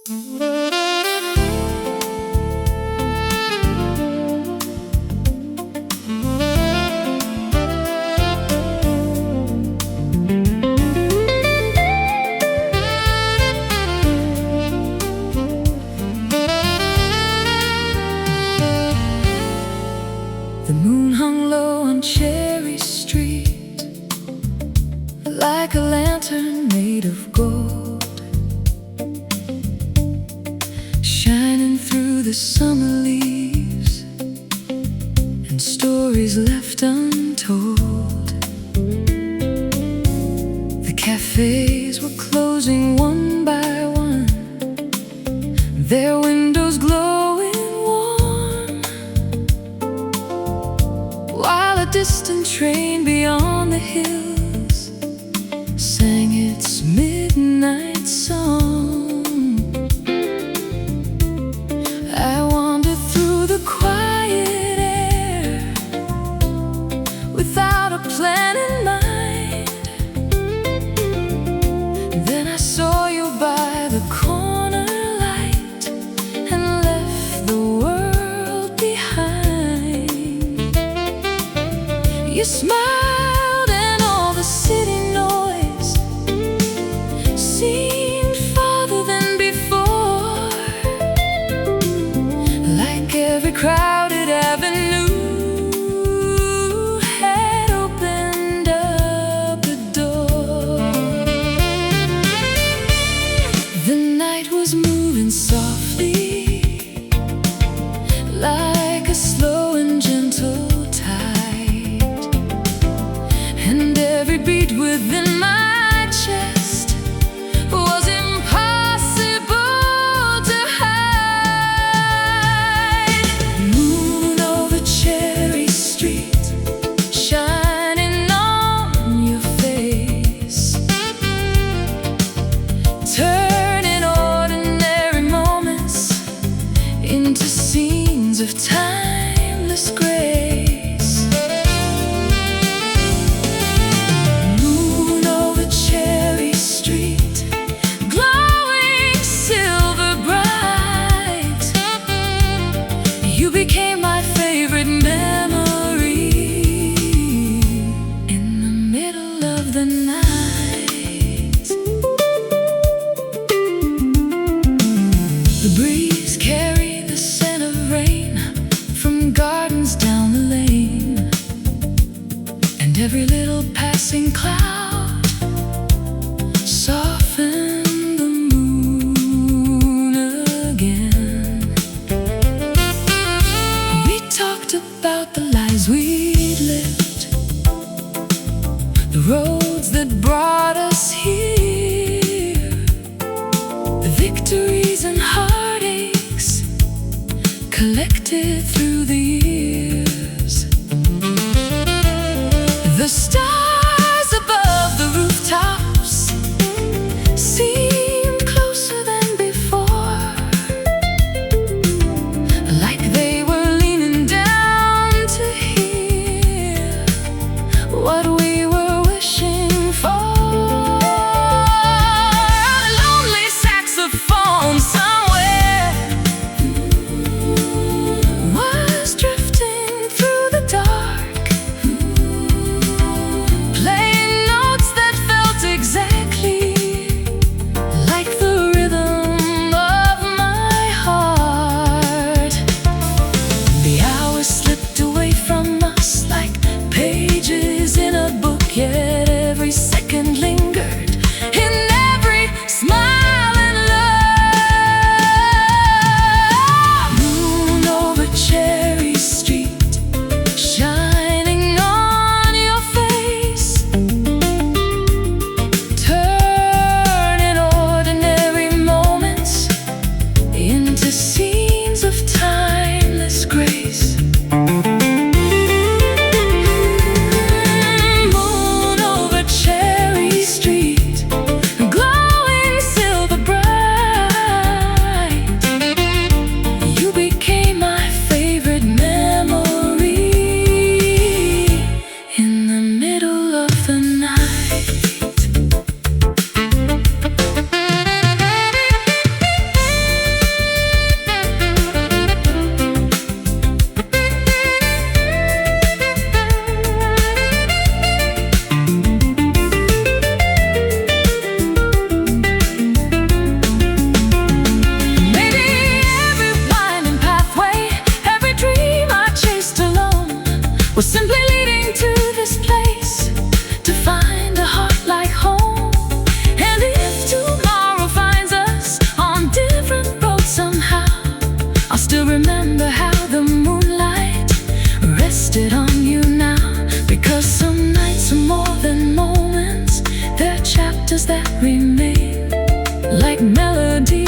The moon hung low on Cherry Street, like a lantern made of gold, shining through the summer leaves and stories left untold. The cafes were closing one by one, their windows glowing warm, while a distant train beyond the hills sang its midnight song. I wandered through the quiet air without a plan in mind. Then I saw you by the corner light and left the world behind. You smiled and all the city noise seemed farther than before, like every crowded avenue had opened up the door. The night was moving softly, like a slow and gentle tide, and every beat within my chest was impossible to hide. Moon over Cherry Street, shining on your face, turning ordinary moments into scenes of timeless grace. Moon over Cherry Street, glowing silver bright, you became my favorite memory in the middle of the night. The breeze carried the scent of rain from gardens down the lane, and every little passing cloud softened the moon again. We talked about the lives we'd lived, the roads that brought us here, the victories and heartaches collected through the years. The stars above the rooftops seemed closer than before, like they were leaning down to hear what we were wishing for. A lonely saxophone somewhere was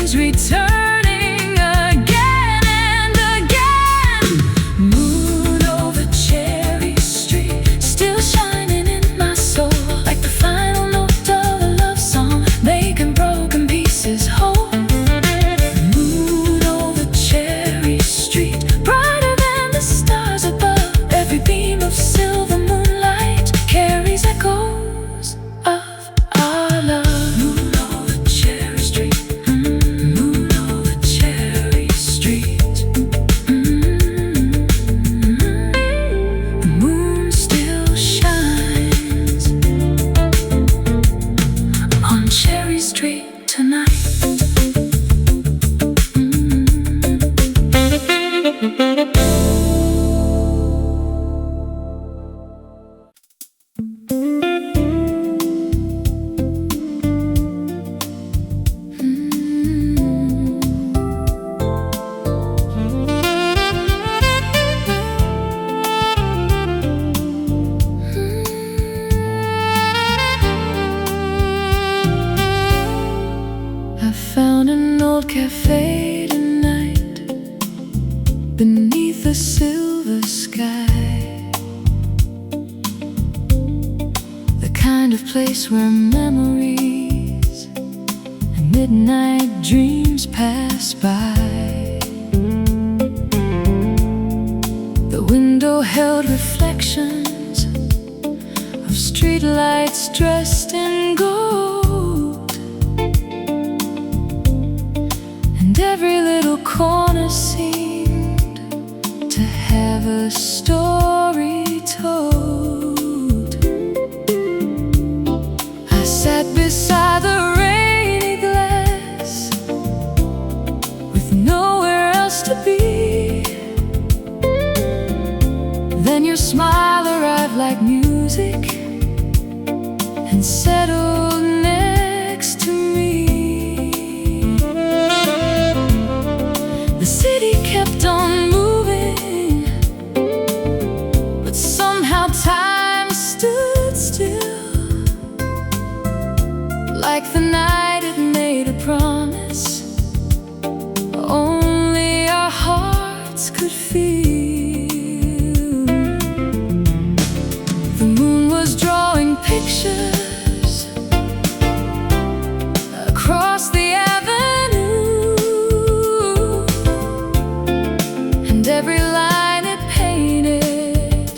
keeps returning again and again. Moon over Cherry Street, still shining in my soul, like the final note of a love song, making broken pieces whole. Moon over Cherry Street, brighter than the stars above. Every beam of silver moonlight carries echoes of our love. Moon over Cherry Street, moon over Cherry Street. The moon still shines on Cherry Street tonight. I found an old cafe tonight beneath a silver sky, the kind of place where memories and midnight dreams pass by. The window held reflections of streetlights dressed in gold, and every little corner seemed to have a story told. I sat beside the rainy glass with nowhere else to be. Then your smile arrived like music and settled next to me. The city kept on moving, but somehow time stood still, like the night it made a promise only our hearts could feel. The moon was drawing pictures across the avenue, and every line it painted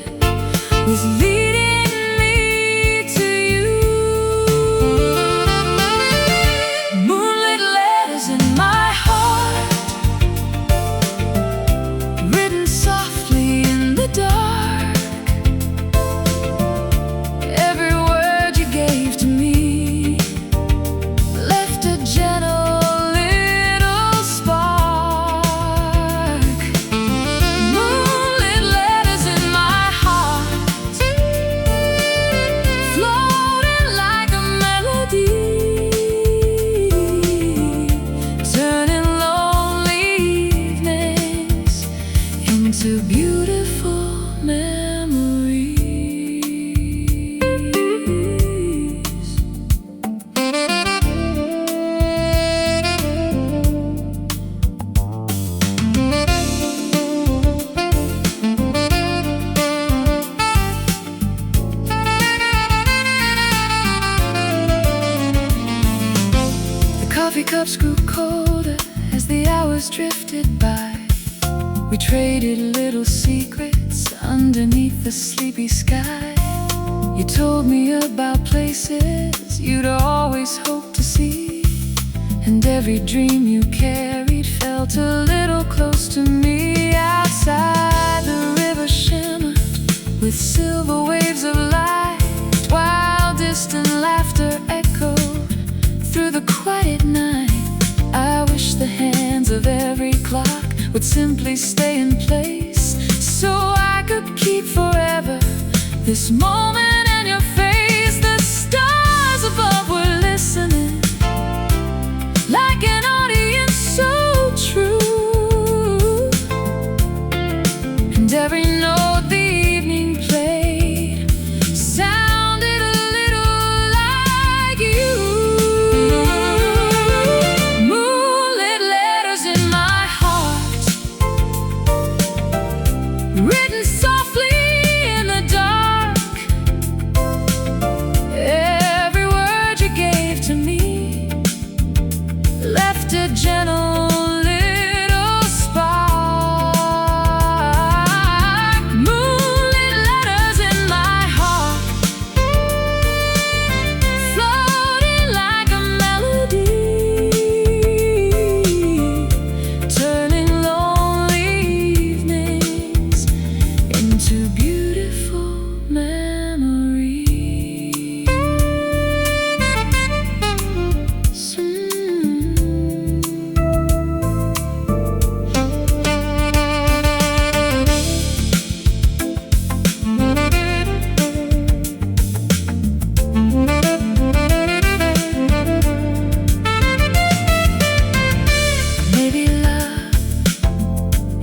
was leading me to you. Moonlit letters in my heart, written softly in the dark. Every word you gave to me left a gentle little spark. Moonlit letters in my heart, floating like a melody, turning lonely evenings into beautiful memories. The coffee cups grew colder as the hours drifted by. We traded little secrets underneath the sleepy sky. You told me about places you'd always hoped to see, and every dream you carried felt a little close to me. Outside, the river shimmered with silver waves of light, while distant laughter echoed through the quiet night. I wish the hands of every clock would simply stay in place, so I could keep forever this moment in your face. The stars above were listening, like an audience so true, and every note the evening played sounded a little like you. Moonlit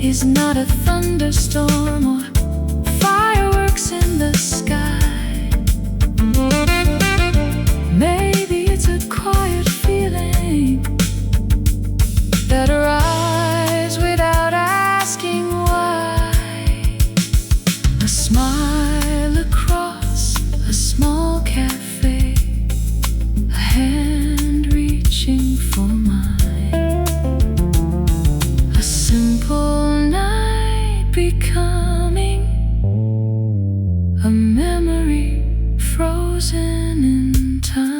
is not a thunderstorm or fireworks in the sky. Maybe it's a quiet feeling that arrives without asking why. A smile across a small cafe, a hand reaching for mine. A simple night becoming a memory frozen in time.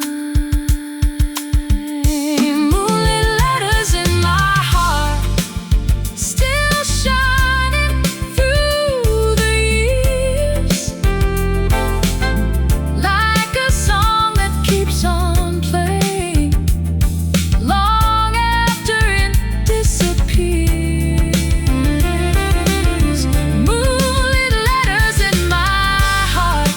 Moonlit letters in my heart, still shining through the years, like a song that keeps on playing long after it disappears. Moonlit letters in my heart,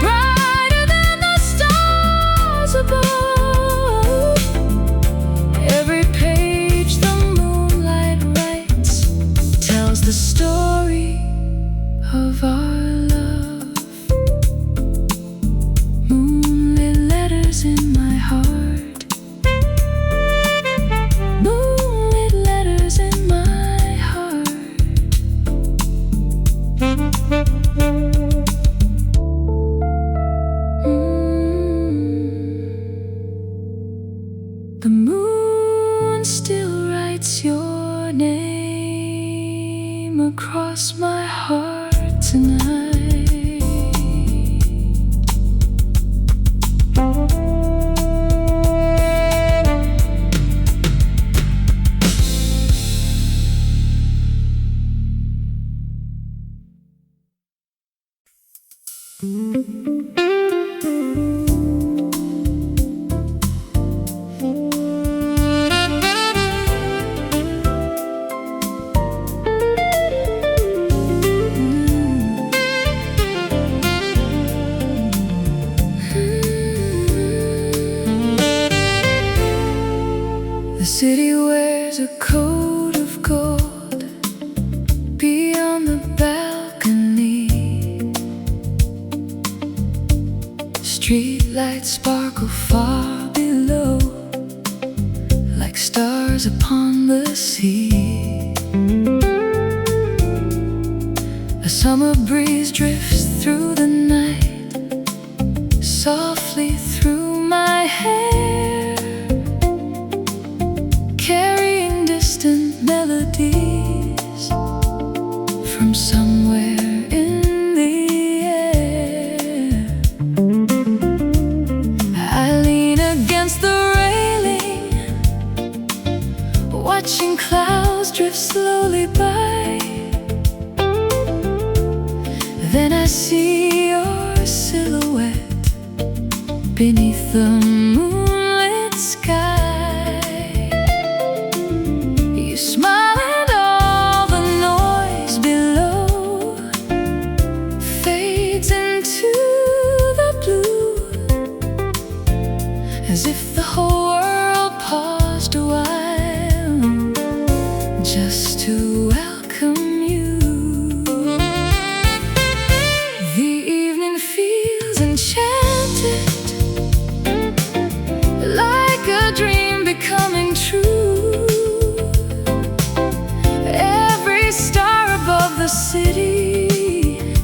brighter than the stars above. Every page the moonlight writes tells the story of our love. Moonlit letters in my heart, moonlit letters in my heart. The moon still writes your name across my heart tonight. The city wears a coat of gold beyond the balcony. Street lights sparkle far below, like stars upon the sea. A summer breeze drifts through the night, softly through my hair, carrying distant melodies from somewhere in the air. I lean against the railing, watching clouds drift slowly by. Then I see your silhouette beneath the moonlit sky. You smile and all the noise below fades into the blue, as if the whole world paused a while just to welcome you. The evening feels enchanted, like a dream becoming true. Every star above the city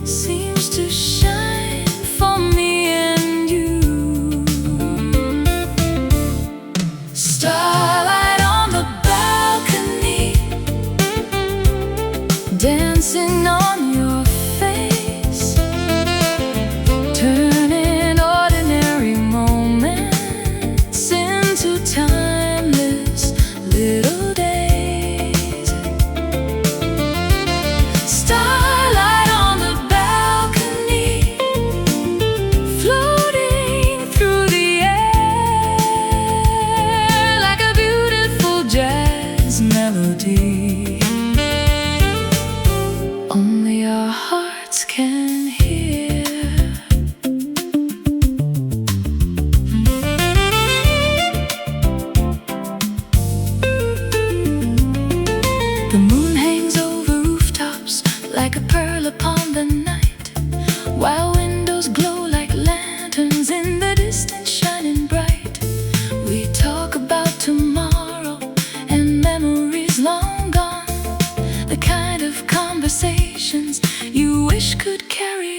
seems to shine for me and you. Starlight on the balcony, dancing on your face, turning ordinary moments into timeless little days. Starlight on the balcony, floating through the air like a beautiful jazz melody only our hearts can hear.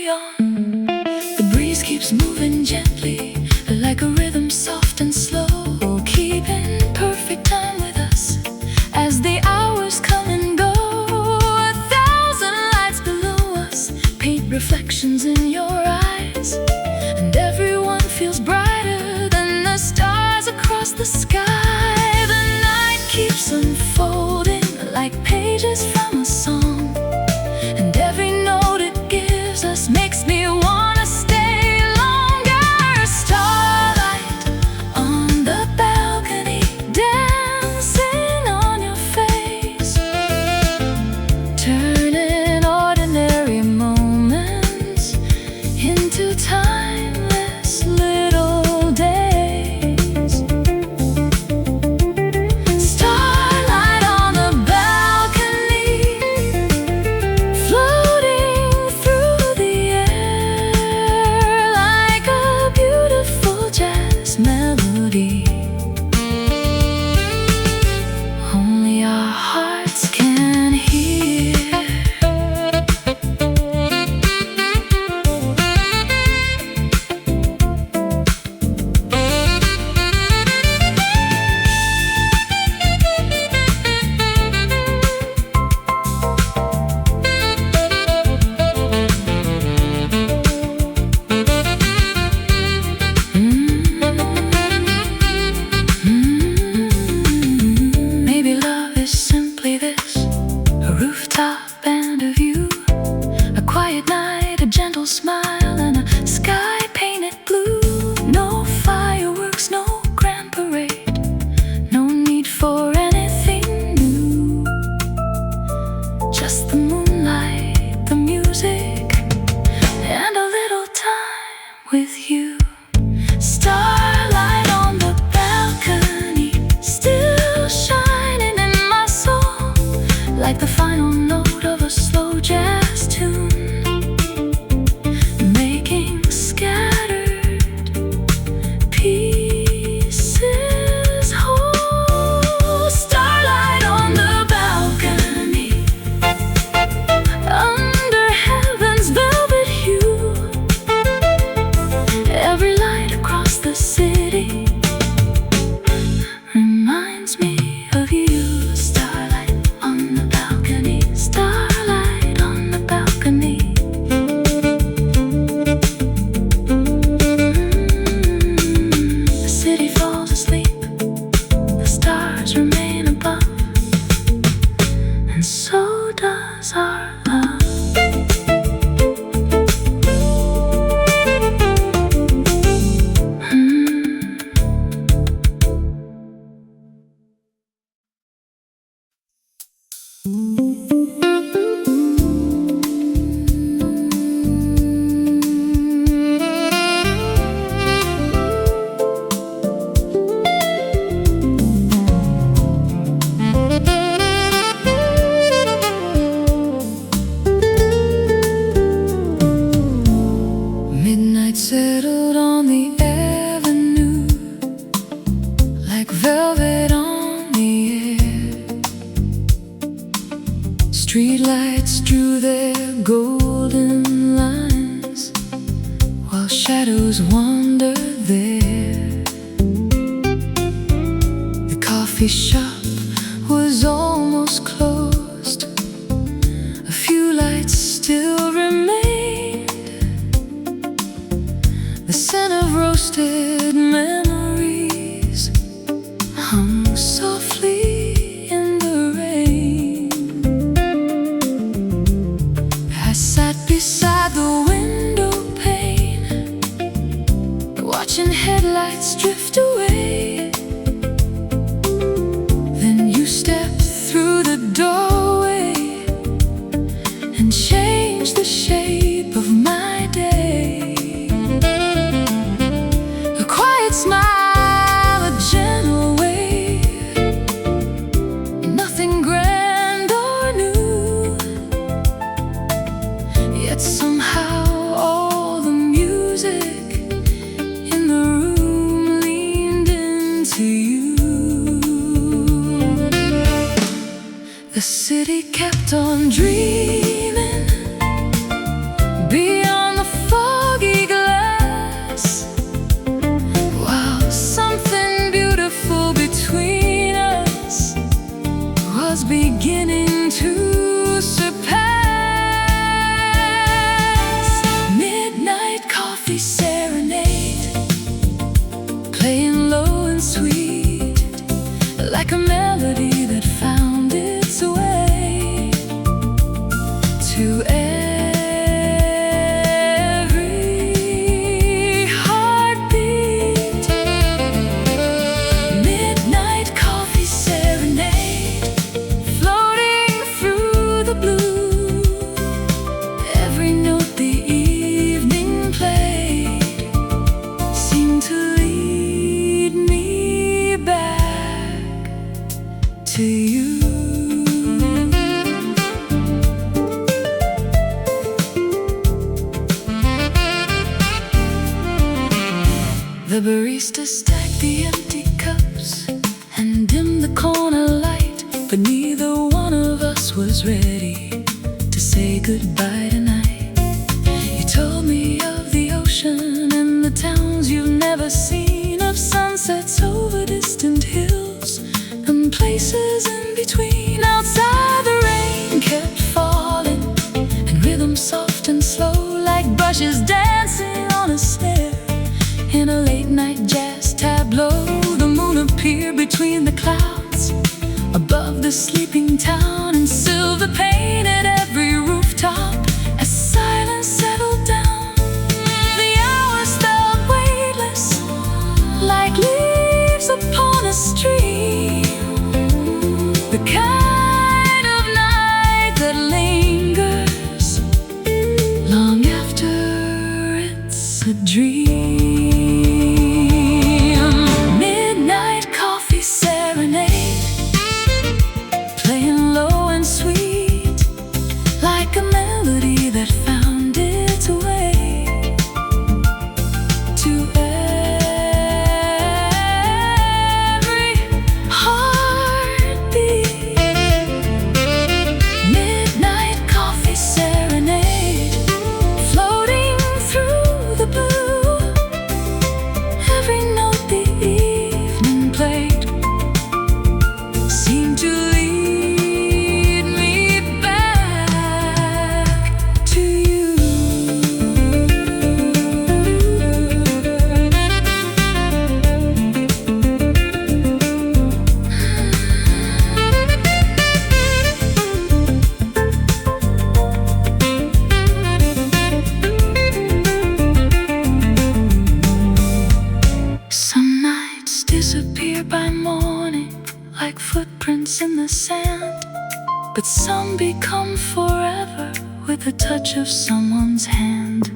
on. The breeze keeps moving gently, like a rhythm soft and slow, keeping perfect time with us as the hours come and go. 1,000 lights below us paint reflections in your eyes, and everyone feels brighter than the stars across the sky. The night keeps unfolding like pages from a song, and every note it gives us makes me wanna stay longer. Starlight on the balcony, dancing on your face, turning ordinary moments into timeless little days. Starlight on the balcony, floating through the air like a beautiful jazz melody. Only our hearts can hear. Maybe love is simply this: a rooftop and a view, a quiet night, a gentle smile, and a sky painted blue. No fireworks, no grand parade, no need for anything new. Just the moonlight, the music, and a little time with you. Starlight on the balcony, still shining in my soul like the final note of a slow jazz tune, making scattered pieces whole. Starlight on the balcony, under heaven's velvet hue, every light across the city reminds me of you. Starlight on the balcony, starlight on the balcony. The city falls asleep, the stars remain above, and so does our love. Midnight settled on the avenue like velvet on the air. Streetlights drew their golden lines while shadows wandered there. The coffee shop was almost closed, a few lights still remained. The scent of roasted memories hung softly in the rain. I sat beside the window pane, watching headlights drift away. Then you stepped through the doorway and changed the shape of my day. A quiet smile, a gentle wave, nothing grand or new. Yet somehow all the music in the room leaned into you. The city kept on dreaming beyond the like a melody that found its way to every heartbeat. Midnight coffee serenade, floating through the blue. Every note the evening played seemed to lead me back to you. The barista stacked the empty cups and dimmed the corner light, but neither one of us was ready to say goodbye tonight. You told me of the ocean and the towns you've never seen, of sunsets over distant hills and places in between. Outside the rain kept falling, and rhythm soft and slow, like brushes dancing on a snare in a late-night jazz tableau. The moon appeared between the clouds above the sleeping town, and silver painted every rooftop as silence settled down. The hours felt weightless, like leaves upon a stream, the kind of night that lingers long after it's a dream. By morning, like footprints in the sand, but some become forever with the touch of someone's hand.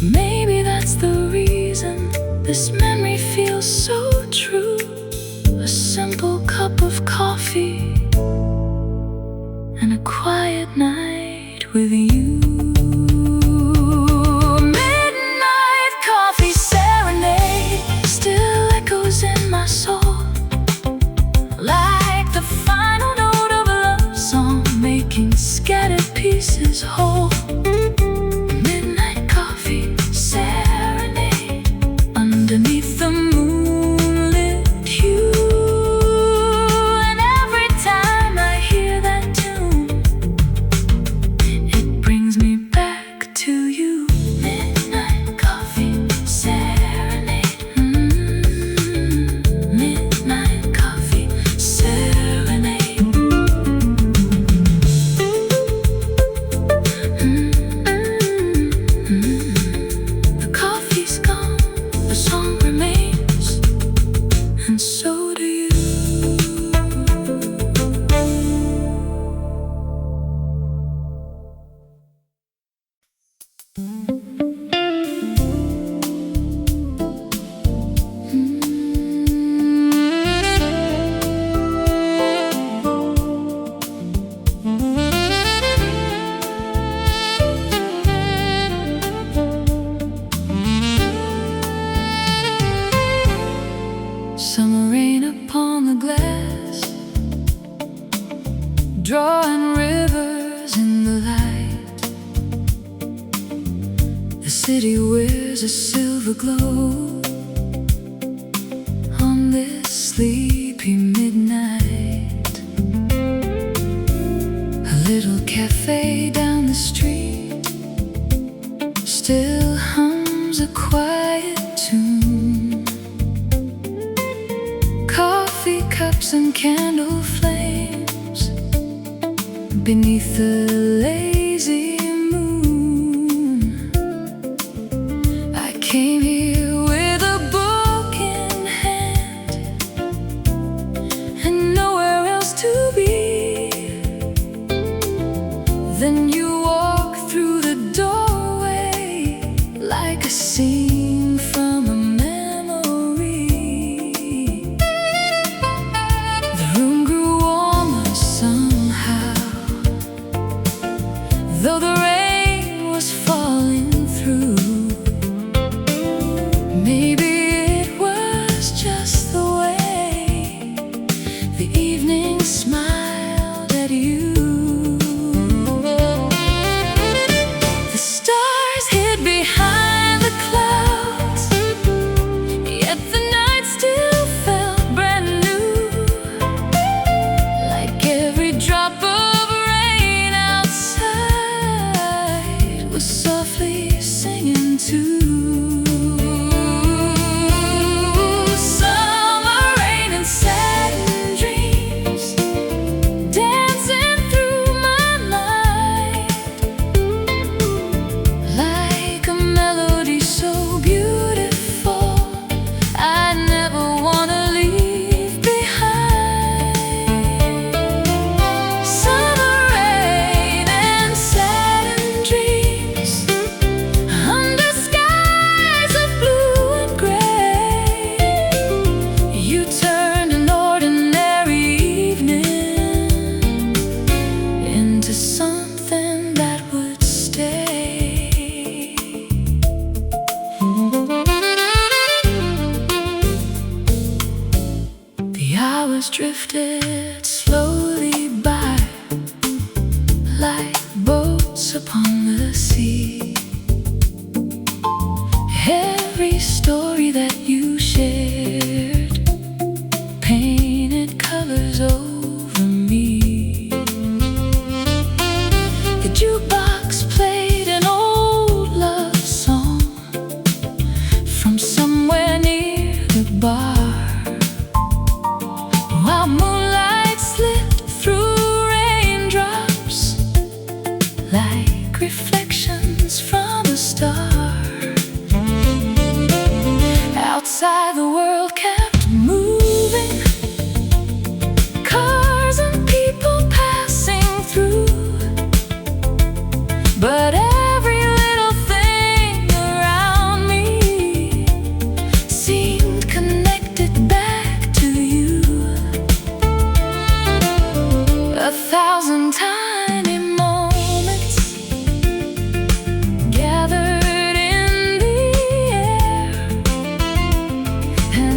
Maybe that's the reason this memory feels so true. A simple cup of coffee and a quiet night with you. Midnight coffee serenade still echoes in my soul, like the final note of a love song, making scattered pieces whole. Midnight coffee serenade underneath the moonlit hue, and every time I hear that tune, it brings me back to you. Midnight coffee serenade, midnight coffee serenade. The coffee's gone, the song remains, and so do you. Summer rain upon the glass, drawing rivers in the light. The city wears a silver glow on this sleepy midnight. A little cafe down the street still hums a quiet tune. Coffee cups and candle flames beneath the lazy moon. I came here with a book in hand and nowhere else to be. Then you walk through the doorway like a scene from a memory. The room grew warmer somehow, though the rain was falling through. Maybe it was just the way the evening smiled at you. The stars hid behind the clouds, yet the night still felt brand new, like every drop of rain outside was softly singing too. Summer rain and satin dreams dancing through my mind, like a melody so beautiful I never wanna leave behind. Summer rain and satin dreams under skies of blue and gray. You turned an ordinary evening into something that would stay. The hours drifted slowly by like boats upon the sea. Every story that you shared painted colors over me. The jukebox played an old love song from somewhere near the bar, while moonlight slipped through raindrops like reflections from a star. Outside the world kept moving, cars and people passing through, but every little thing around me seemed connected back to you. 1,000 tiny moments gathered in the air, and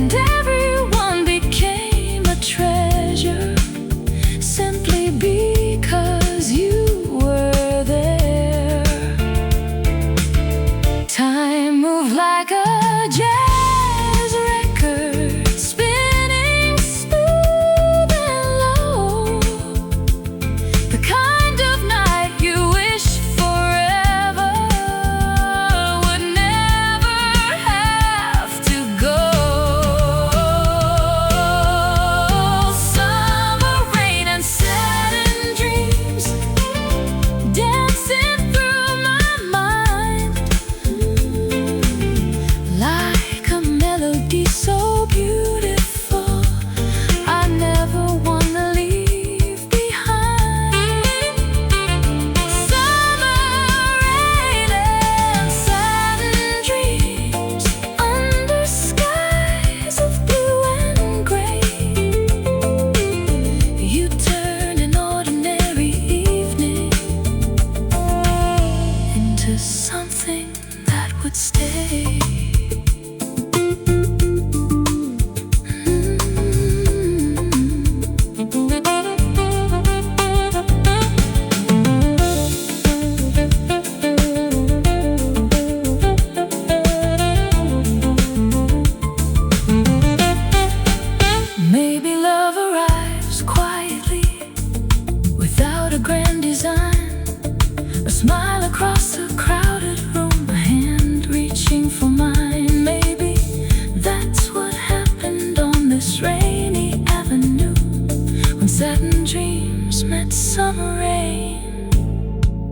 satin dreams met summer rain,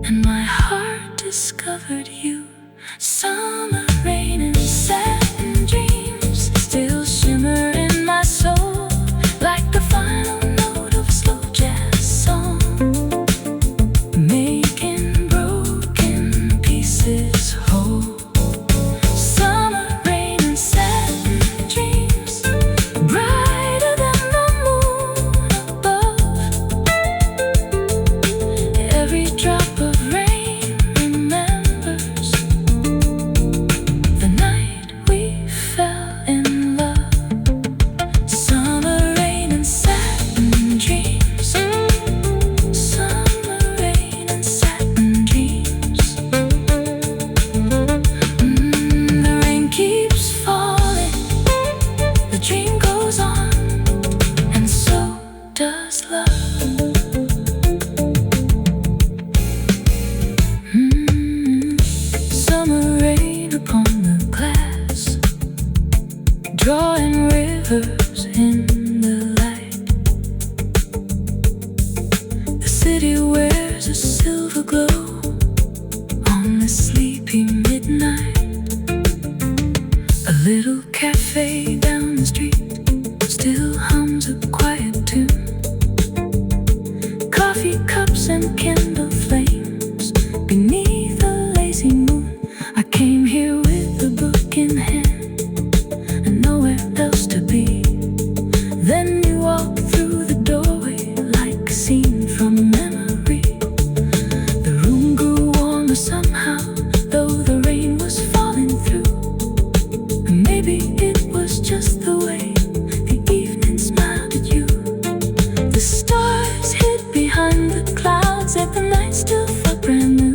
and my heart discovered you. Summer rain and satin dreams still shimmer in my soul, like the final note of a slow jazz song, making broken pieces whole. Summer rain and satin dreams, brighter than the moon above. Every drop of rain remembers the night we fell in love. Summer rain and satin dreams. Summer rain and satin dreams. The rain keeps falling, the dream goes on, and so does love. Summer rain upon the glass, drawing rivers in the light. The city wears a silver glow on this sleepy midnight. A little cafe down the street still hums a quiet tune. Coffee cups and candle flames beneath a lazy moon. I came here with a book in hand and nowhere else to be. Then you walked through the doorway like a scene from a memory. The room grew warmer somehow, though the rain was falling through. And maybe it was just the way the evening smiled at you. The stars hid behind the clouds, yet the night still felt brand new.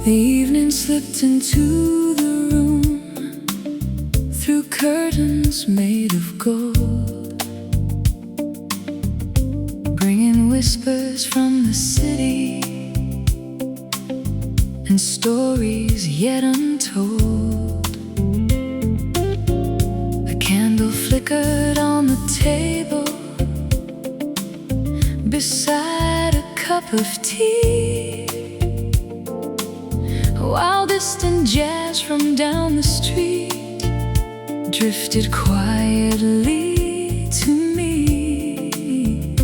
The evening slipped into the room through curtains made of gold, bringing whispers from the city and stories yet untold. A candle flickered on the table beside a cup of tea, while distant jazz from down the street drifted quietly to me.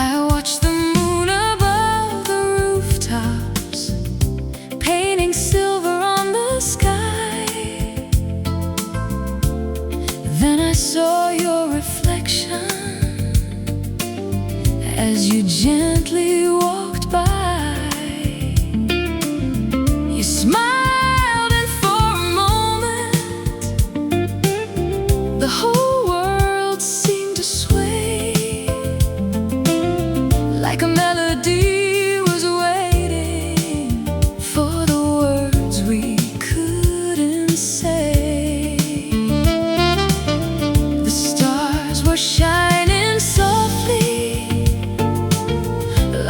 I watched the moon above the rooftops, painting silver on the sky. Then I saw your reflection as you gently walked by. You smiled, and for a moment the whole world seemed to sway, like a melody was waiting for the words we couldn't say. The stars were shining softly,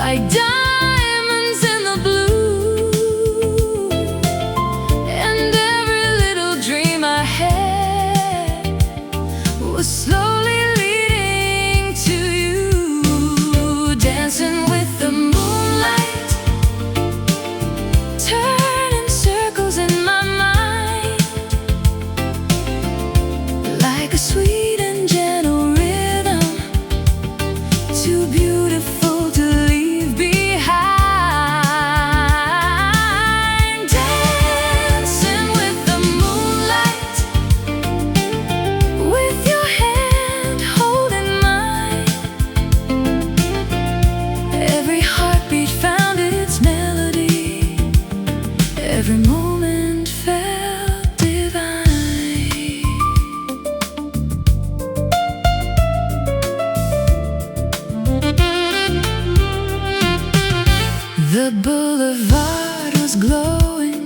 like diamonds in the blue, and every little dream I had was slowly leading to you. Dancing with the moonlight, turning circles in my mind, like a sweet and gentle rhythm, too beautiful to leave behind. Dancing with the moonlight, with your hand holding mine. Every heartbeat found its melody, every moment felt divine. The boulevard was glowing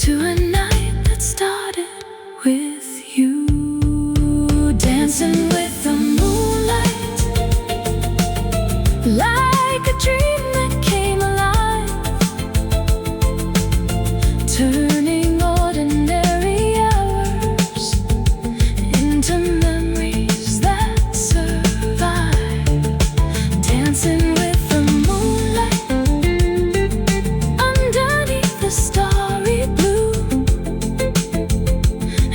to a night that started with you. Dancing with the moonlight, like a dream that came alive, turning ordinary hours into memories that survive. Dancing with the moonlight, underneath the starry blue.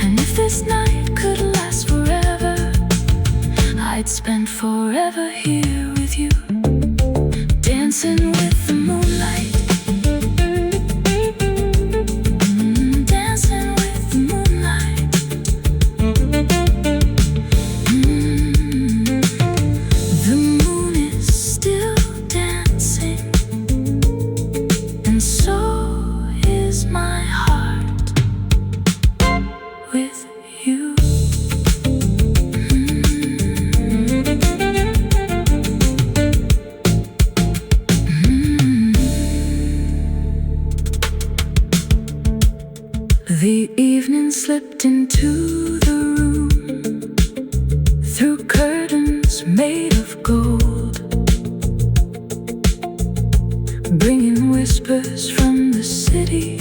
And if this night could last forever, I'd spend forever here with you. Dancing with the moonlight. Dancing with the moonlight. The moon is still dancing, and so is my heart with you. The evening slipped into the room through curtains made of gold, bringing whispers from the city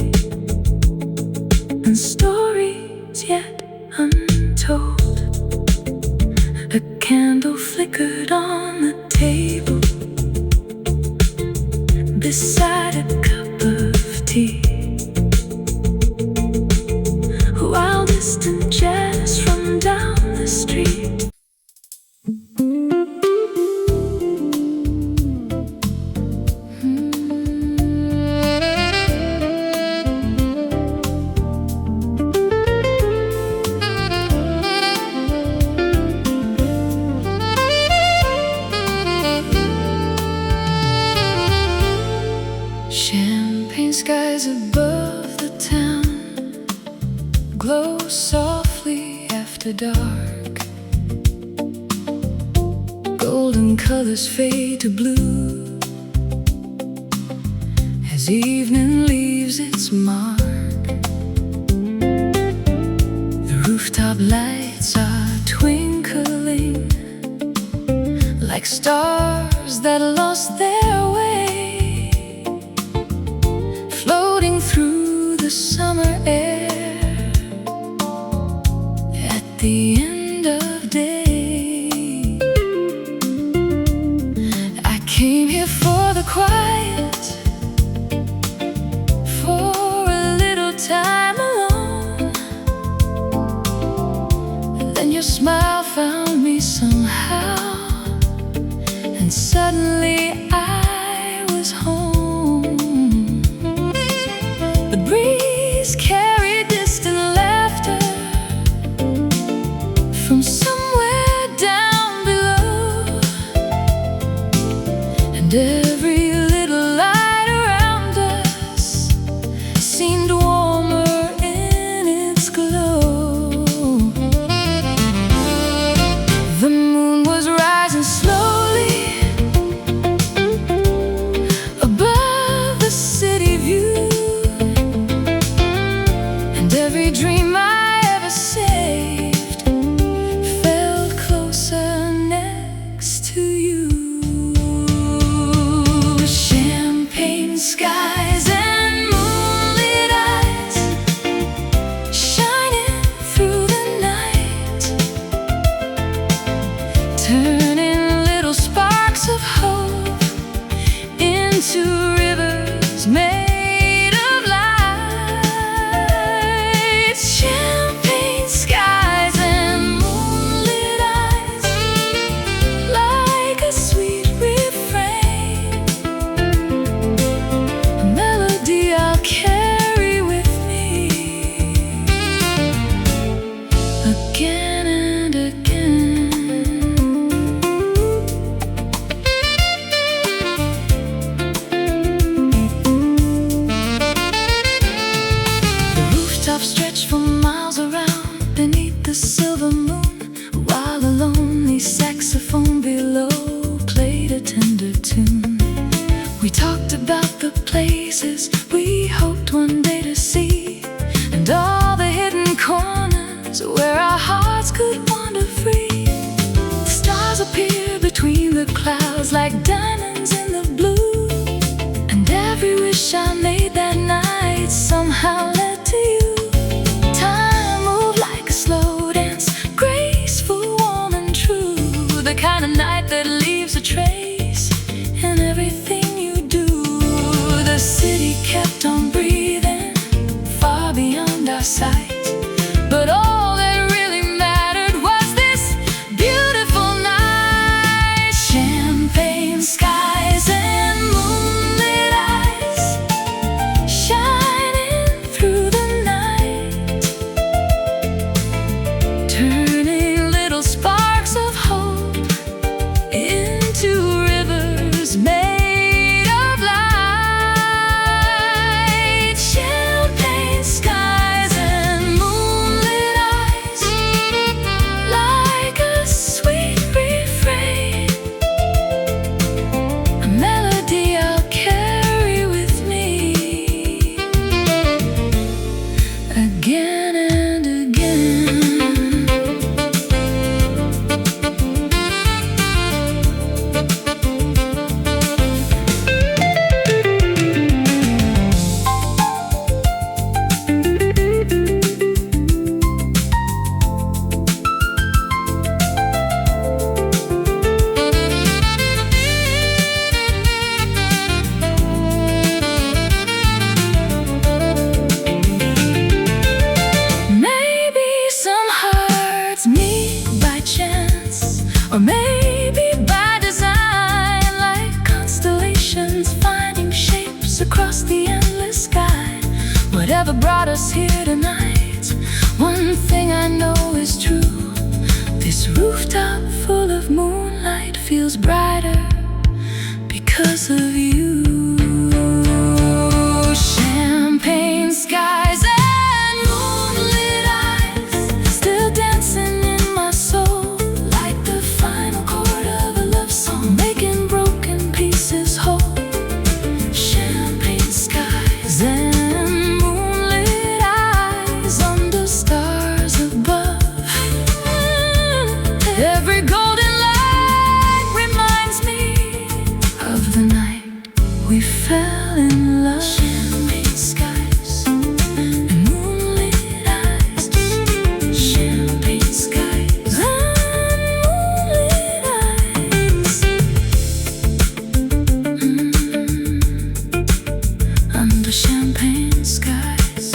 and stories yet untold. A candle flickered on the table beside a cup of tea, while distant jazz from down the street. Champagne skies above the town glow softly after dark. Golden colors fade to blue as evening leaves its mark. The rooftop lights are twinkling like stars that lost their way, floating through the summer air at the end of day. I came here for the quiet, for a little time alone. Then your smile found me somehow, and suddenly I was home. The breeze carried distant laughter from somewhere down below, and every little light around us seemed warmer in its glow. The moon was rising slowly above the city view, and every dream I ever saved felt closer next to you. Champagne skies and moonlit eyes shining through the night, turning little sparks of hope into rivers made of light. Champagne skies and moonlit eyes, like a sweet refrain, a melody I'll carry with me again and again. The rooftops stretched for miles around beneath the silver moon, while a lonely saxophone below played a tender tune. We talked about the places we hoped one day to see, our sight. But all that really mattered was this beautiful night. Champagne skies and moonlit eyes shining through the night, turning little sparks of hope into rivers made of light. Champagne skies and moonlit eyes, like a sweet refrain, a melody I'll carry with me again and again. Maybe some hearts meet by chance, or maybe by design, like constellations finding shapes across the endless sky. Whatever brought us here tonight, one thing I know is true: this rooftop full of moonlight feels brighter because of you. Champagne skies and moonlit eyes, still dancing in my soul, like the final chord of a love song, making broken pieces whole. Champagne skies and moonlit eyes under stars above. Every golden light reminds me of the night we fell in love. Champagne skies and moonlit eyes, champagne skies and moonlit eyes. Under champagne skies,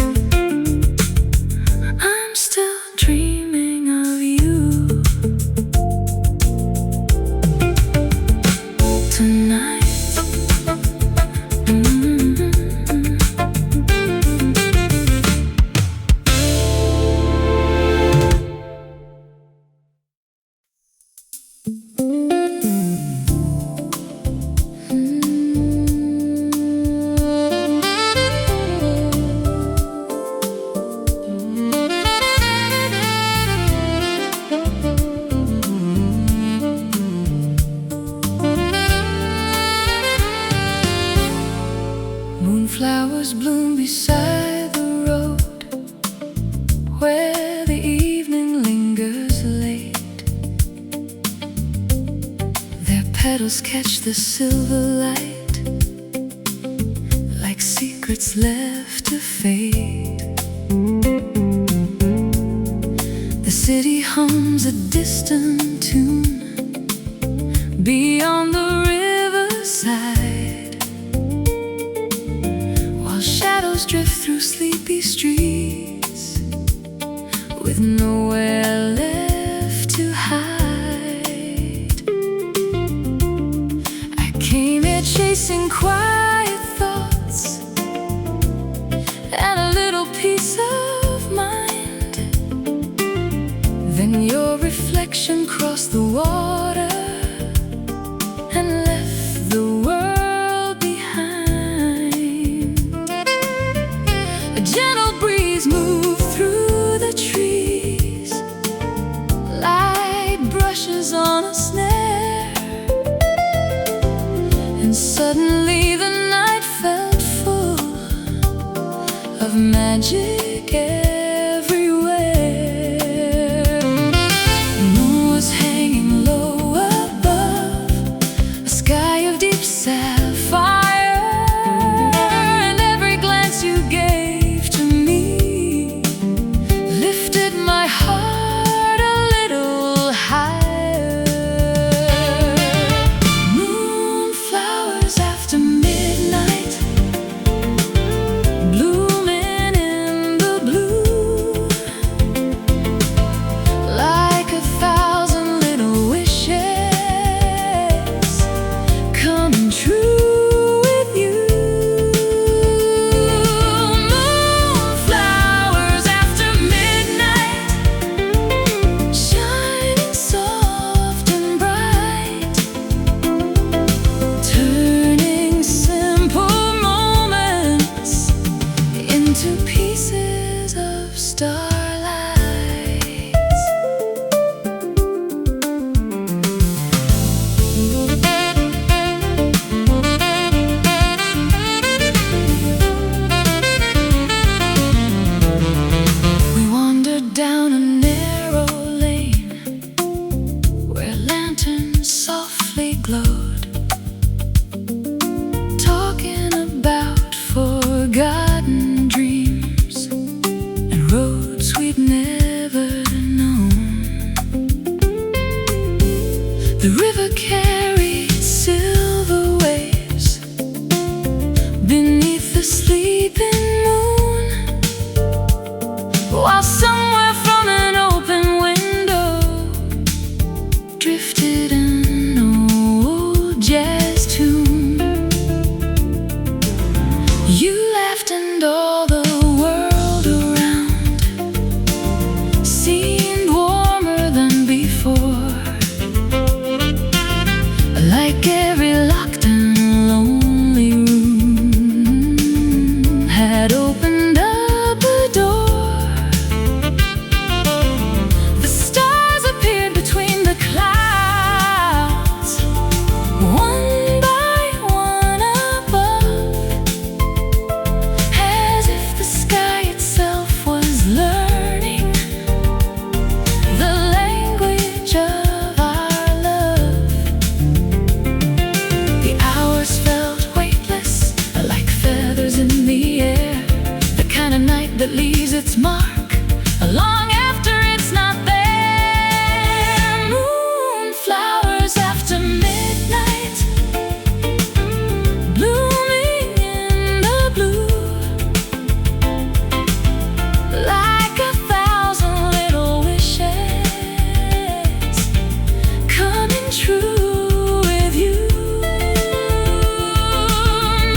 I'm still dreaming of you tonight. Moonflowers bloom beside the road, where the evening lingers late. Their petals catch the silver light, like secrets left to fade. The city hums a distant tune beyond the riverside, while shadows drift through sleepy streets with nowhere left to hide. I came here chasing quiet thoughts and a little peace of mind. Then your reflection crossed the water and left the world behind. A gentle breeze moved through the trees, light brushes on a snare, and suddenly the night felt full of magic everywhere. The moon was hanging low above, a while somewhere from an open window drifted an old jazz tune. You laughed and all the world around seemed warmer than before, like every locked and lonely room had opened up a door. The stars appeared between the clouds, one by one above, as if the sky itself was learning the language of our love. The hours felt weightless, like feathers in the air, the kind of night that leaves its mark long after it's not there. Moonflowers after midnight, blooming in the blue, like 1,000 little wishes coming true with you.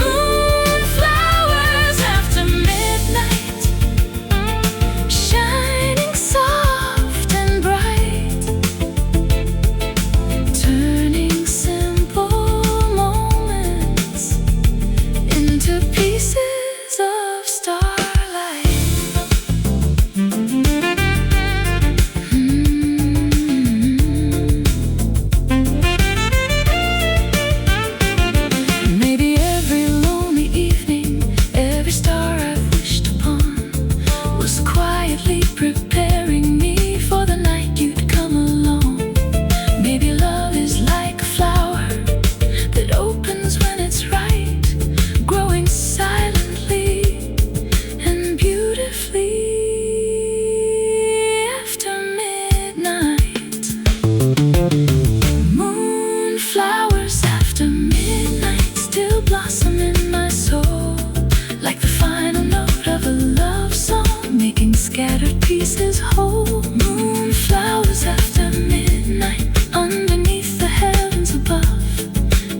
Moonflowers after midnight, shining soft and bright, turning simple moments into pieces of starlight. Maybe every lonely evening, every star I've wished upon was quietly preparing me for the night you'd come along. Maybe love is like a flower that opens when it's right, growing silently and beautifully after midnight. Moonflowers after midnight still blossom in my soul, like the final note of a love song, making scattered pieces whole. Moonflowers after midnight, underneath the heavens above,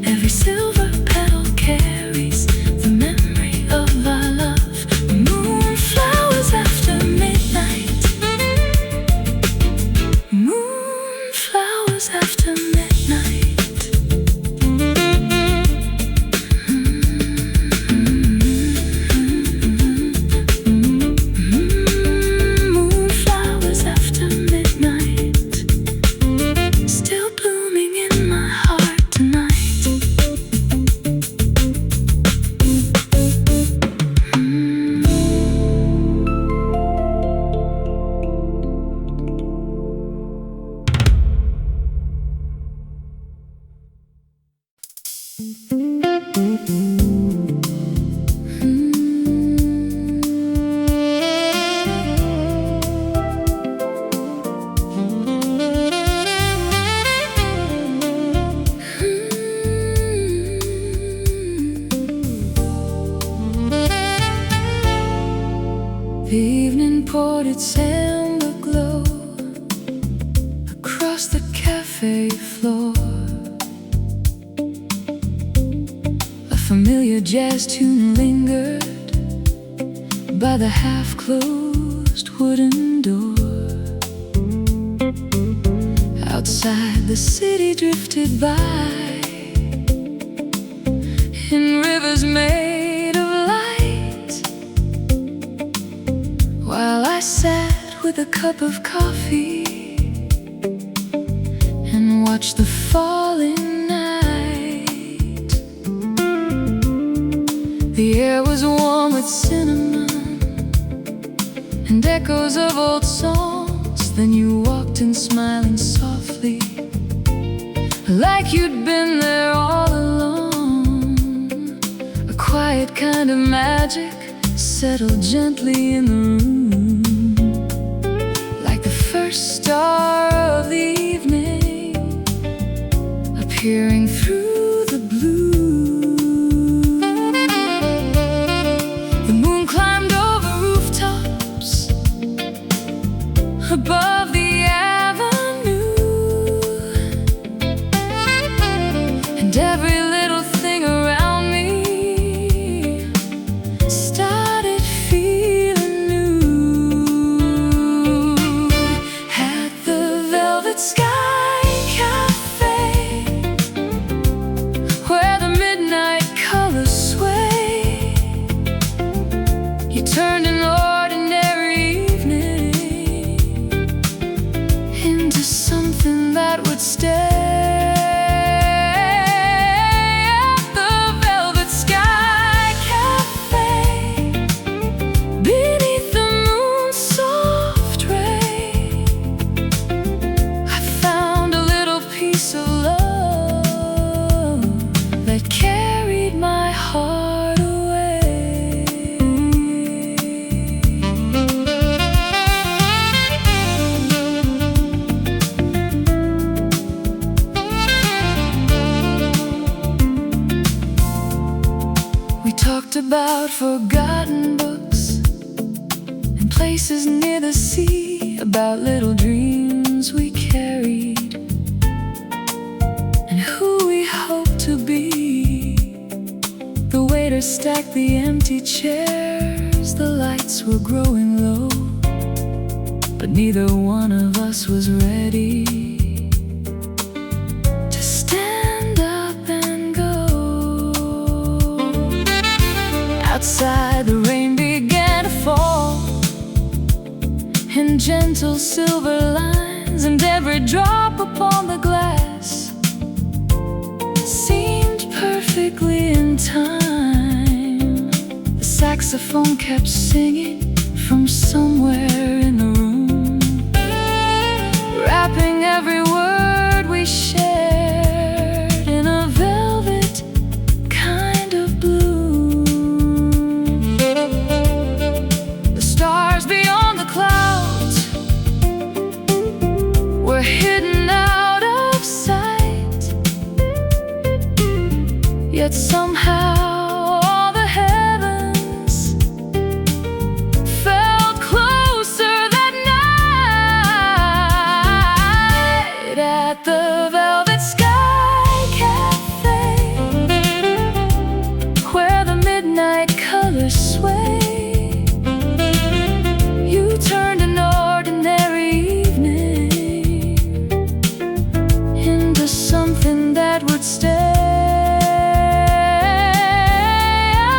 every silver petal carries the memory of our love. Moonflowers after midnight, moonflowers after midnight. Moonflowers after midnight, still blooming in my heart tonight. The evening poured its amber glow across the cafe floor. A familiar jazz tune lingered by the half-closed wooden door. Outside, the city drifted by in rivers made of light, while I sat with a cup of coffee and watched the falling night. The air was warm with cinnamon and echoes of old songs. Then you walked in smiling softly, like you'd been there all along. A quiet kind of magic settled gently in the room, like the first star of the evening appearing through the blue. The moon climbed over rooftops about forgotten books and places near the sea, about little dreams we carried and who we hope to be. The waiter stacked the empty chairs, the lights were growing low, but neither one of us was ready to stand up and go. Outside, the rain began to fall in gentle silver lines, and every drop upon the glass seemed perfectly in time. The saxophone kept singing from somewhere in the room, wrapping every word we shared in a velvet kind of blue. The stars beyond the clouds were hidden out of sight, yet somehow all the heavens felt closer that night. At the Velvet Sky Cafe, where the midnight colors sway, you turned an ordinary evening into something that would stay.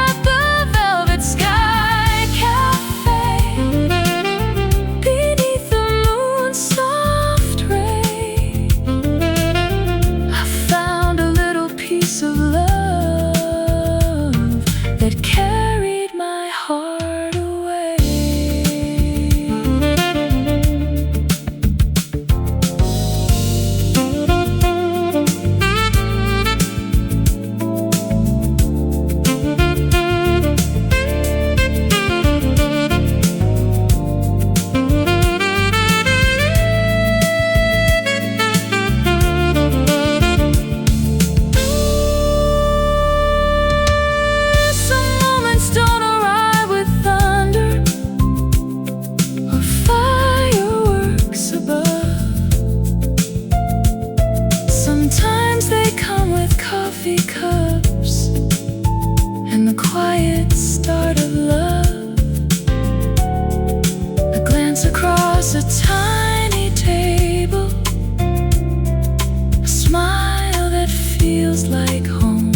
At the Velvet Sky Cafe, beneath the moon's soft ray, I found a little piece of love that carried my heart away. Some moments don't arrive with thunder or fireworks above. Sometimes they come with coffee cups and the quiet start of love. A glance across a tiny table, a smile that feels like home,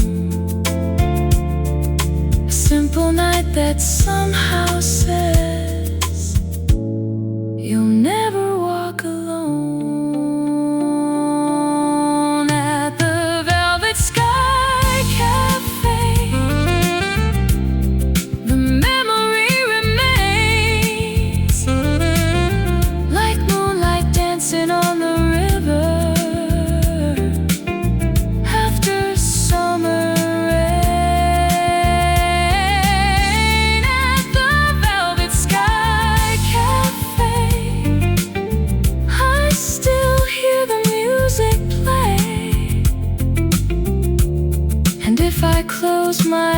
a simple night that somehow says you'll never walk alone. At the Velvet Sky Cafe, the memory remains like moonlight dancing on the river after summer rain. At the Velvet Sky Cafe, I still hear the music play, and if I close my